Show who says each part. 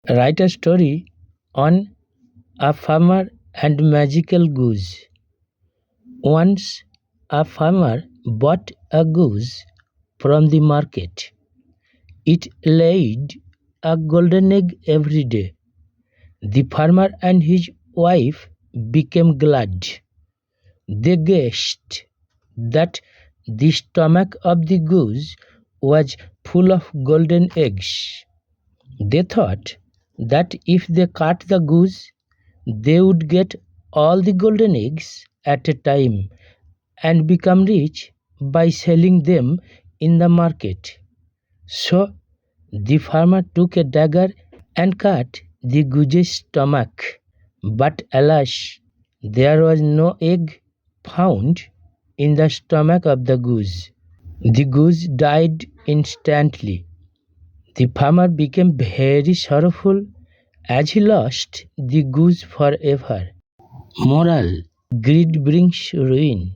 Speaker 1: Write a story on a farmer and magical goose. Once a farmer bought a goose from the market. It laid a golden egg every day. The farmer and his wife became glad. They guessed that the stomach of the goose was full of golden eggs. They thought that if they cut the goose, they would get all the golden eggs at a time and become rich by selling them in the market. So the farmer took a dagger and cut the goose's stomach. But alas, there was no egg found in the stomach of the goose. The goose died instantly. The farmer became very sorrowful as he lost the goose forever. Moral: greed brings ruin.